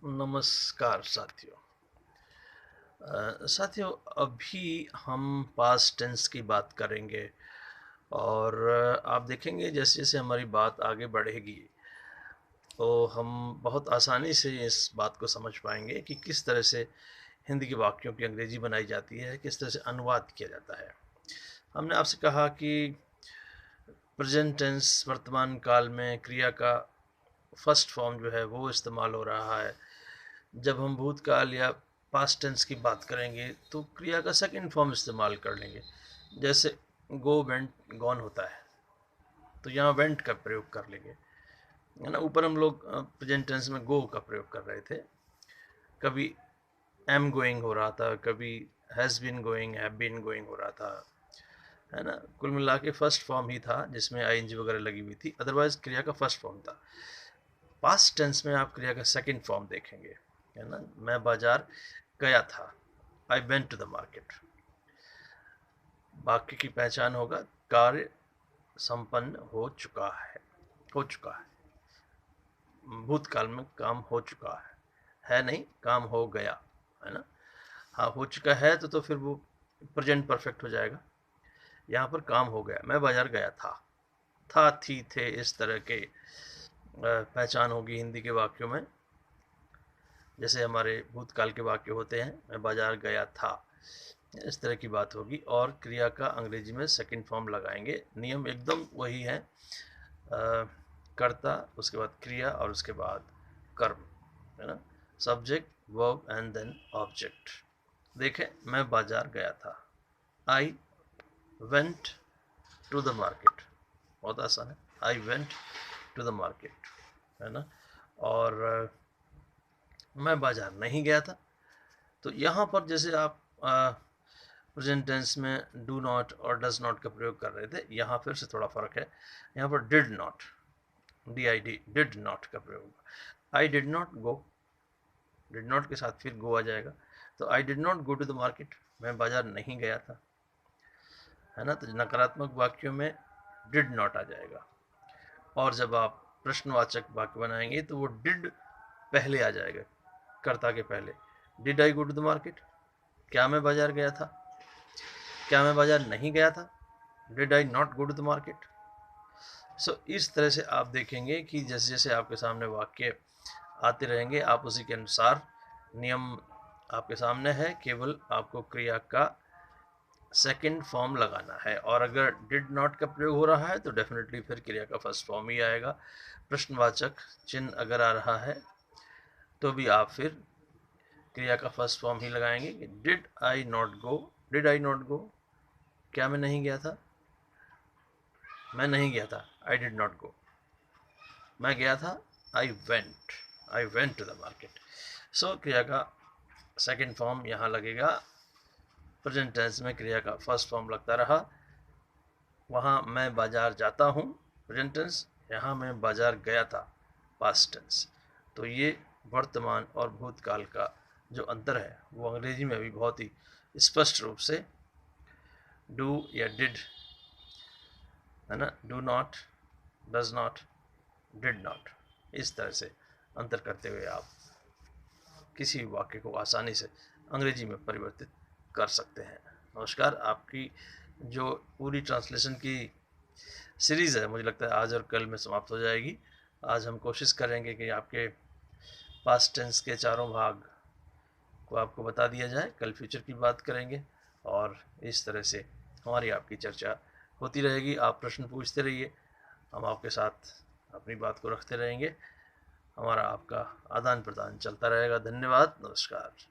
नमस्कार साथियों। साथियों, अभी हम पास्ट टेंस की बात करेंगे और आप देखेंगे जैसे जैसे हमारी बात आगे बढ़ेगी तो हम बहुत आसानी से इस बात को समझ पाएंगे कि किस तरह से हिंदी के वाक्यों की अंग्रेजी बनाई जाती है, किस तरह से अनुवाद किया जाता है। हमने आपसे कहा कि प्रेजेंट टेंस वर्तमान काल में क्रिया का फर्स्ट फॉर्म जो है वो इस्तेमाल हो रहा है। जब हम भूतकाल या पास्ट टेंस की बात करेंगे तो क्रिया का सेकंड फॉर्म इस्तेमाल कर लेंगे। जैसे गो वेंट गॉन होता है तो यहाँ वेंट का प्रयोग कर लेंगे, है ना। ऊपर हम लोग प्रेजेंट टेंस में गो का प्रयोग कर रहे थे। कभी एम गोइंग हो रहा था, कभी has been going, have been going हो रहा था, है ना। कुल मिला के फर्स्ट फॉर्म ही था जिसमें आईएनजी वगैरह लगी हुई थी, अदरवाइज क्रिया का फर्स्ट फॉर्म था। पास्ट टेंस में आप क्रिया का सेकंड फॉर्म देखेंगे, है ना। मैं बाजार गया था, I went to the market. वाक्य की पहचान होगा कार्य संपन्न हो चुका है, हो चुका है। भूतकाल में काम हो चुका है नहीं, काम हो गया, है ना। हाँ, हो चुका है तो फिर वो प्रेजेंट परफेक्ट हो जाएगा। यहाँ पर काम हो गया, मैं बाजार गया था, थी, थे, इस तरह के पहचान होगी हिंदी के वाक्यों में। जैसे हमारे भूतकाल के वाक्य होते हैं, मैं बाजार गया था, इस तरह की बात होगी। और क्रिया का अंग्रेजी में सेकंड फॉर्म लगाएंगे। नियम एकदम वही है, कर्ता, उसके बाद क्रिया और उसके बाद कर्म, है ना। Subject, verb and then object. देखें, मैं बाजार गया था, I went to the market. बहुत आसान है, I went to the market, है ना। और मैं बाजार नहीं गया था, तो यहाँ पर जैसे आप प्रेजेंट टेंस में डू नॉट और डज नॉट का प्रयोग कर रहे थे, यहाँ फिर से थोड़ा फर्क है। यहाँ पर did not, DID, did not का प्रयोग। I did not go, did not के साथ फिर गो आ जाएगा, तो I did not go to the market, मैं बाजार नहीं गया था, है ना। तो नकारात्मक वाक्यों में डिड नॉट आ जाएगा। और जब आप प्रश्नवाचक वाक्य बनाएंगे तो वो डिड पहले आ जाएगा, कर्ता के पहले। Did I go to the market, क्या मैं बाजार गया था, क्या मैं बाजार नहीं गया था, did I not go to the market. So इस तरह से आप देखेंगे कि जैसे जैसे आपके सामने वाक्य आते रहेंगे, आप उसी के अनुसार, नियम आपके सामने है, केवल आपको क्रिया का सेकंड फॉर्म लगाना है। और अगर डिड नॉट का प्रयोग हो रहा है तो डेफिनेटली फिर क्रिया का फर्स्ट फॉर्म ही आएगा। प्रश्नवाचक चिन्ह अगर आ रहा है तो भी आप फिर क्रिया का फर्स्ट फॉर्म ही लगाएंगे कि did I not go, did I not गो, क्या मैं नहीं गया था, मैं नहीं गया था, आई डिड नॉट गो। मैं गया था, I went to the market. So क्रिया का सेकंड फॉर्म यहाँ लगेगा। प्रेजेंट टेंस में क्रिया का फर्स्ट फॉर्म लगता रहा। वहाँ मैं बाजार जाता हूँ, प्रेजेंट टेंस, यहाँ मैं बाजार गया था, पास्ट टेंस। तो ये वर्तमान और भूतकाल का जो अंतर है वो अंग्रेजी में भी बहुत ही स्पष्ट रूप से डू या डिड, है ना, do not, does not, did not, इस तरह से अंतर करते हुए आप किसी वाक्य को आसानी से अंग्रेजी में परिवर्तित कर सकते हैं। नमस्कार। आपकी जो पूरी ट्रांसलेशन की सीरीज़ है, मुझे लगता है आज और कल में समाप्त हो जाएगी। आज हम कोशिश करेंगे कि आपके पास्ट टेंस के चारों भाग को आपको बता दिया जाए। कल फ्यूचर की बात करेंगे और इस तरह से हमारी आपकी चर्चा होती रहेगी। आप प्रश्न पूछते रहिए, हम आपके साथ अपनी बात को रखते रहेंगे। हमारा आपका आदान प्रदान चलता रहेगा। धन्यवाद, नमस्कार।